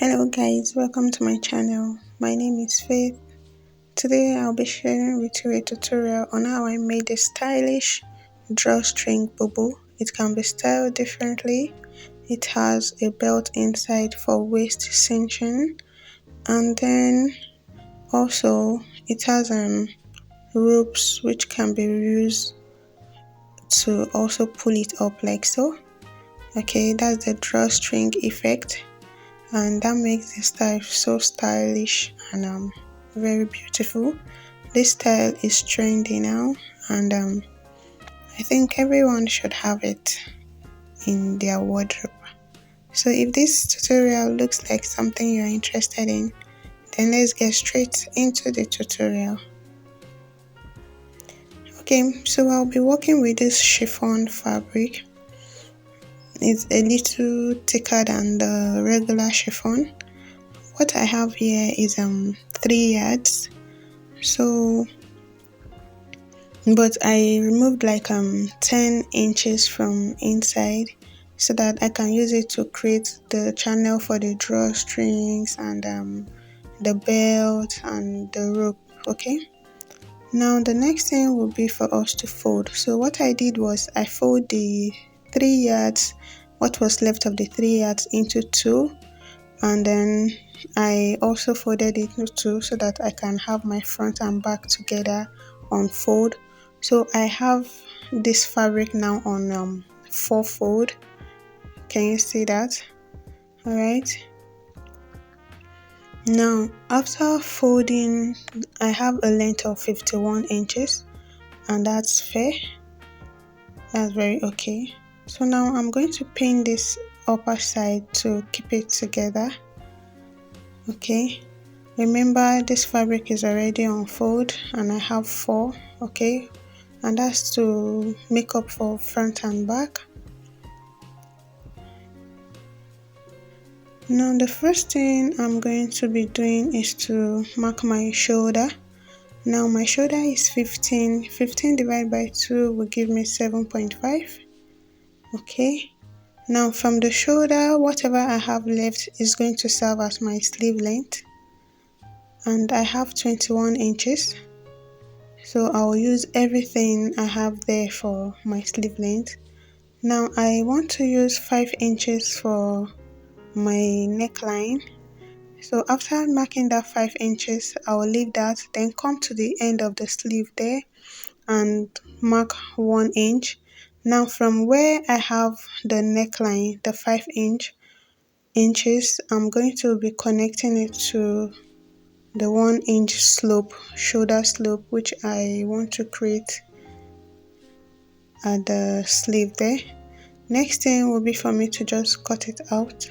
Hello guys, welcome to my channel. My name is Faith. Today I'll be sharing with you a tutorial on how I made a stylish drawstring boubou. It can be styled differently. It has a belt inside for waist cinching, and then also it has ropes which can be used to also pull it up like so. Okay, that's the drawstring effect, and that makes the style so stylish and very beautiful. This style is trendy now, and I think everyone should have it in their wardrobe. So if this tutorial looks like something you're interested in, then let's get straight into the tutorial. Okay, so I'll be working with this chiffon fabric. It's a little thicker than the regular chiffon. What I have here is 3 yards. So but I removed like 10 inches from inside so that I can use it to create the channel for the drawstrings and the belt and the rope. Okay, now the next thing will be for us to fold. So what I did was I fold the 3 yards, what was left of the 3 yards, into 2, and then I also folded it into 2 so that I can have my front and back together on fold. So I have this fabric now on 4 fold. Can you see that? Alright. Now after folding, I have a length of 51 inches, and that's fair. That's very okay. So now I'm going to pin this upper side to keep it together. Okay, remember this fabric is already on fold and I have 4. Okay, and that's to make up for front and back. Now the first thing I'm going to be doing is to mark my shoulder. Now my shoulder is 15 divided by 2 will give me 7.5. okay, now from the shoulder, whatever I have left is going to serve as my sleeve length, and I have 21 inches. So I'll use everything I have there for my sleeve length. Now I want to use 5 inches for my neckline. So after marking that 5 inches, I will leave that, then come to the end of the sleeve there and mark 1 inch. Now from where I have the neckline, the 5 inches, I'm going to be connecting it to the 1 inch slope, shoulder slope, which I want to create at the sleeve there. Next thing will be for me to just cut it out.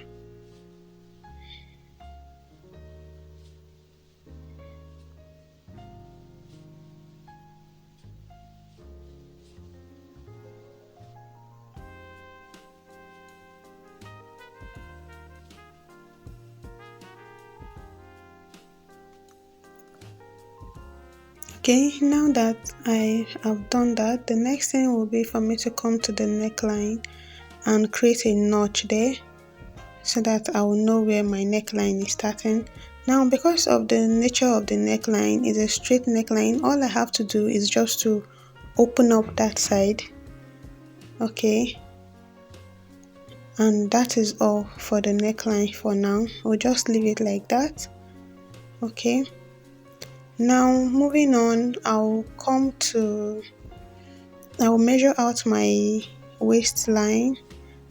Okay, now that I have done that, the next thing will be for me to come to the neckline and create a notch there so that I will know where my neckline is starting. Now because of the nature of the neckline is a straight neckline, all I have to do is just to open up that side. Okay, and that is all for the neckline for now. We'll just leave it like that. Okay, now moving on, I'll measure out my waistline.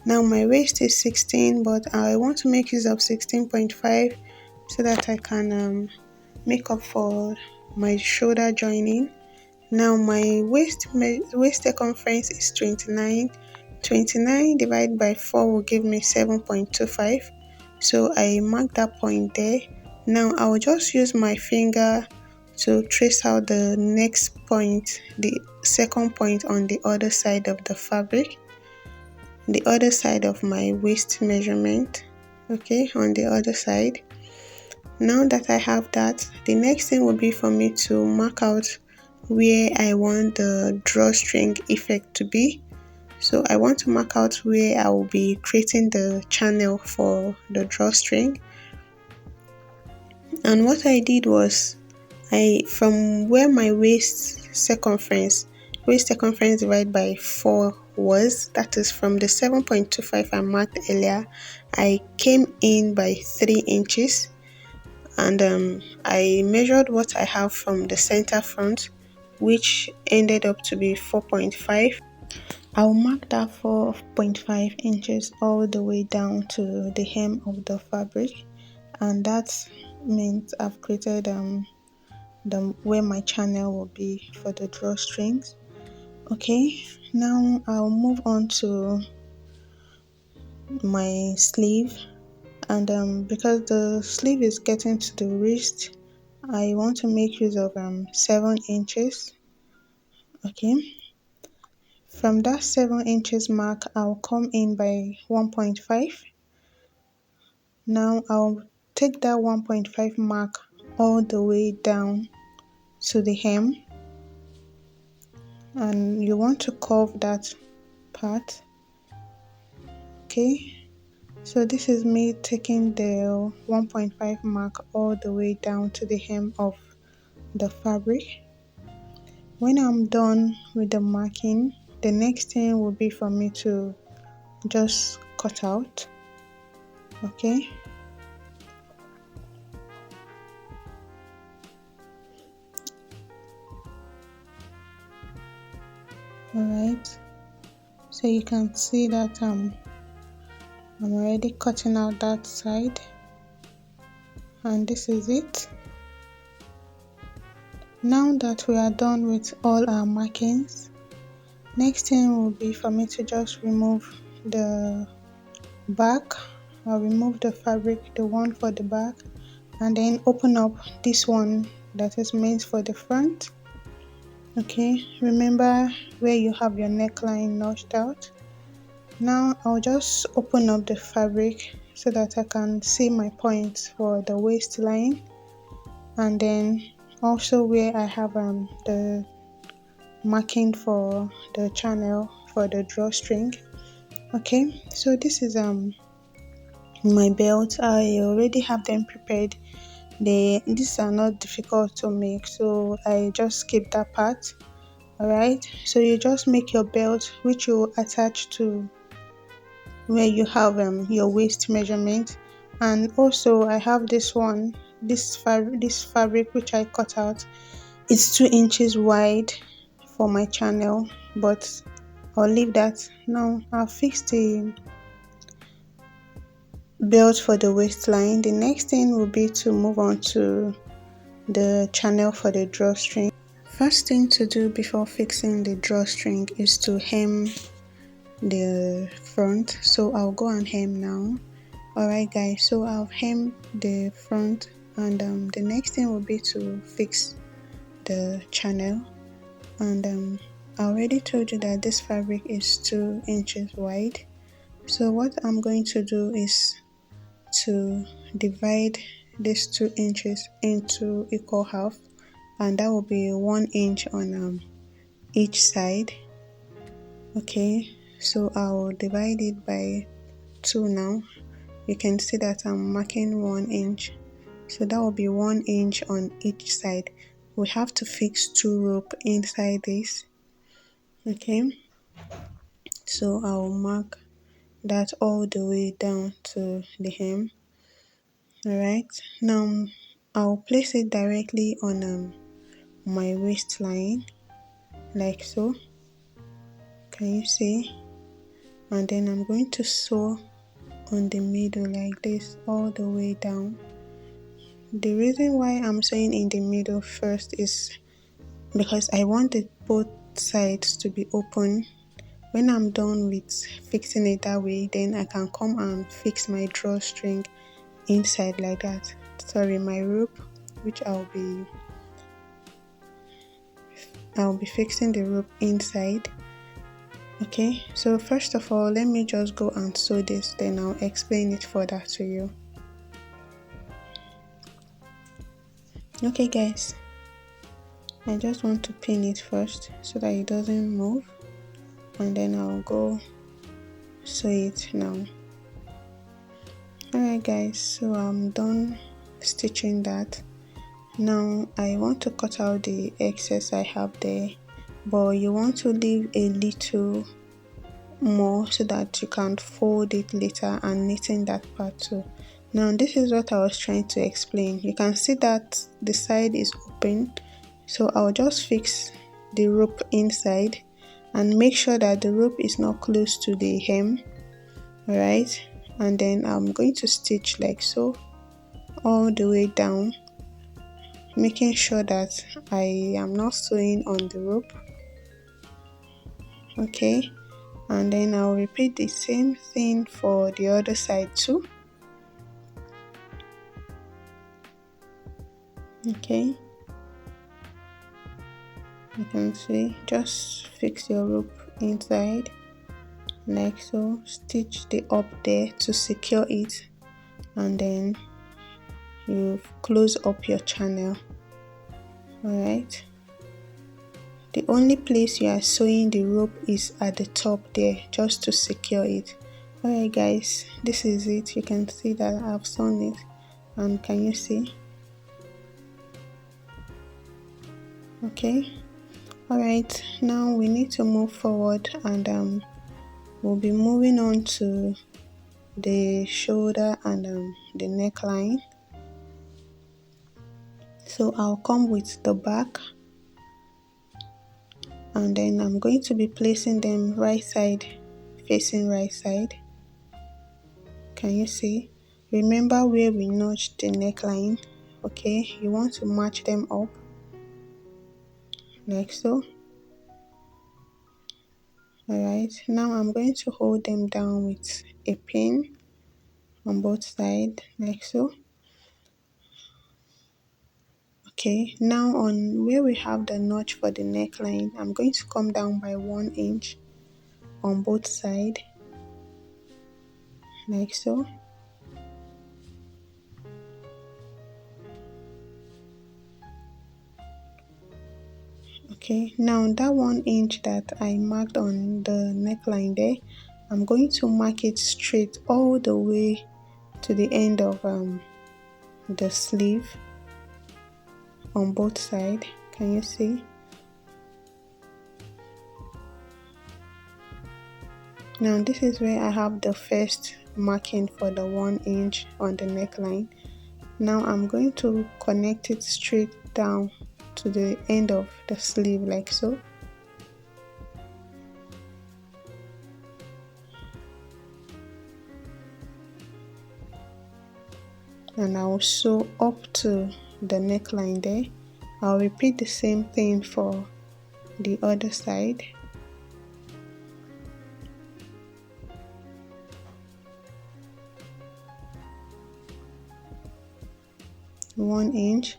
Now my waist is 16, but I want to make use of 16.5 so that I can make up for my shoulder joining. Now my waist circumference is 29. 29 divided by 4 will give me 7.25. So I mark that point there. Now I will just use my finger to trace out the next point, the second point on the other side of the fabric, the other side of my waist measurement. Okay, on the other side. Now that I have that, the next thing will be for me to mark out where I want the drawstring effect to be. So I want to mark out where I will be creating the channel for the drawstring. And what I did was, from where my waist circumference divided by 4 was, that is from the 7.25 I marked earlier, I came in by 3 inches, and I measured what I have from the center front, which ended up to be 4.5. I'll mark that 4.5 inches all the way down to the hem of the fabric, and that means I've created where my channel will be for the drawstrings. Okay, now I'll move on to my sleeve, and because the sleeve is getting to the wrist, I want to make use of 7 inches. Okay, from that 7 inches mark, I'll come in by 1.5. Now I'll take that 1.5 mark all the way down to the hem, and you want to curve that part. Okay, so this is me taking the 1.5 mark all the way down to the hem of the fabric. When I'm done with the marking, the next thing will be for me to just cut out. Okay, alright, so you can see that I'm already cutting out that side, and this is it. Now that we are done with all our markings, next thing will be for me to just remove the back. I'll remove the fabric, the one for the back, and then open up this one that is meant for the front. Okay, remember where you have your neckline notched out. Now I'll just open up the fabric so that I can see my points for the waistline, and then also where I have the marking for the channel for the drawstring. Okay, so this is my belt. I already have them prepared. These are not difficult to make, so I just skip that part. Alright, so you just make your belt, which you attach to where you have your waist measurement. And also I have this one, this fabric which I cut out. It's 2 inches wide for my channel, but I'll leave that. Now I'll fix the belt for the waistline. The next thing will be to move on to the channel for the drawstring. First thing to do before fixing the drawstring is to hem the front, so I'll go and hem now. Alright guys, so I've hemmed the front, and the next thing will be to fix the channel. And I already told you that this fabric is 2 inches wide, so what I'm going to do is to divide these 2 inches into equal half, and that will be 1 inch on each side. Okay, so I'll divide it by 2 now. You can see that I'm marking 1 inch, so that will be 1 inch on each side. We have to fix 2 rope inside this. Okay, so I'll mark that all the way down to the hem. Alright, now I'll place it directly on my waistline, like so. Can you see? And then I'm going to sew on the middle like this all the way down. The reason why I'm sewing in the middle first is because I want both sides to be open. When I'm done with fixing it that way, then I can come and fix my drawstring inside like that. Sorry, my rope, which I'll be fixing the rope inside. Okay, so first of all, let me just go and sew this, then I'll explain it further to you. Okay guys, I just want to pin it first so that it doesn't move, and then I'll go sew it now. Alright guys, so I'm done stitching that. Now I want to cut out the excess I have there, but you want to leave a little more so that you can fold it later and knit in that part too. Now this is what I was trying to explain. You can see that the side is open, so I'll just fix the rope inside and make sure that the rope is not close to the hem. Alright, and then I'm going to stitch like so all the way down, making sure that I am not sewing on the rope. Okay, and then I'll repeat the same thing for the other side too. Okay, you can see, just fix your rope inside like so, stitch the up there to secure it, and then you close up your channel. Alright, the only place you are sewing the rope is at the top there, just to secure it. Alright guys, this is it. You can see that I've sewn it, and can you see? Okay, alright, now we need to move forward, and we'll be moving on to the shoulder and the neckline. So I'll come with the back, and then I'm going to be placing them right side facing right side. Can you see? Remember where we notched the neckline. Okay, you want to match them up like so. Alright, now I'm going to hold them down with a pin on both sides like so. Okay, now on where we have the notch for the neckline, I'm going to come down by 1 inch on both sides like so. Okay, now that 1 inch that I marked on the neckline there, I'm going to mark it straight all the way to the end of the sleeve on both sides. Can you see? Now this is where I have the first marking for the 1 inch on the neckline. Now I'm going to connect it straight down to the end of the sleeve like so. And I will sew up to the neckline there. I'll repeat the same thing for the other side. One inch,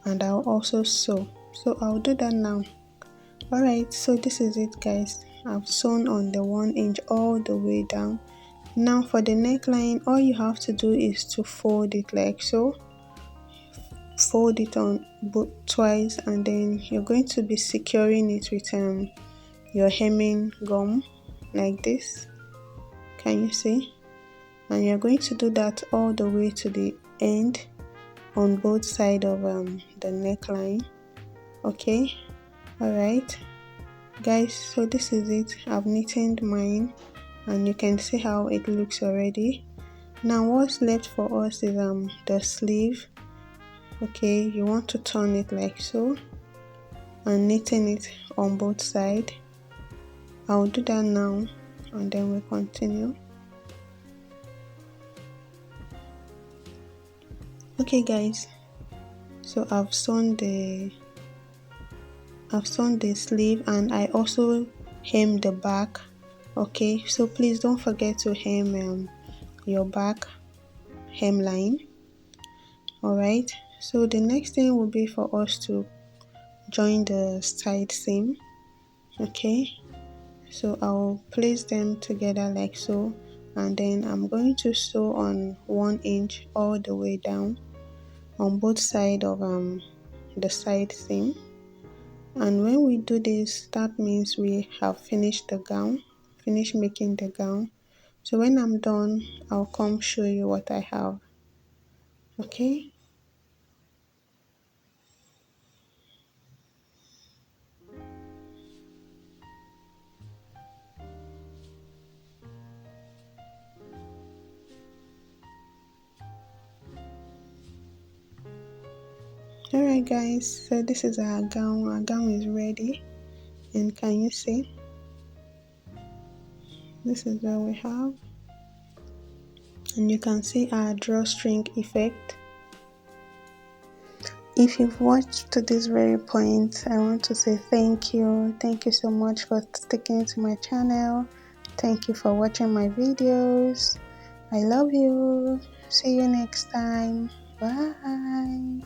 and I'll also sew. So I'll do that now. Alright, so this is it guys. I've sewn on the 1 inch all the way down. Now for the neckline, all you have to do is to fold it like so. Fold it on both twice, and then you're going to be securing it with your hemming gum like this. Can you see? And you're going to do that all the way to the end on both sides of the neckline. Okay, alright guys, so this is it. I've knitted mine, and you can see how it looks already. Now what's left for us is the sleeve. Okay, you want to turn it like so and knitting it on both sides. I'll do that now, and then we'll continue. Okay guys, so I've sewn the sleeve, and I also hem the back. Okay, so please don't forget to hem your back hemline. Alright, so the next thing will be for us to join the side seam. Okay, so I'll place them together like so, and then I'm going to sew on 1 inch all the way down on both sides of the side seam. And when we do this, that means we have finished the gown, finished making the gown. So when I'm done, I'll come show you what I have. Okay, Alright guys, so this is our gown is ready, and can you see, this is what we have, and you can see our drawstring effect. If you've watched to this very point, I want to say thank you so much for sticking to my channel. Thank you for watching my videos. I love you. See you next time. Bye.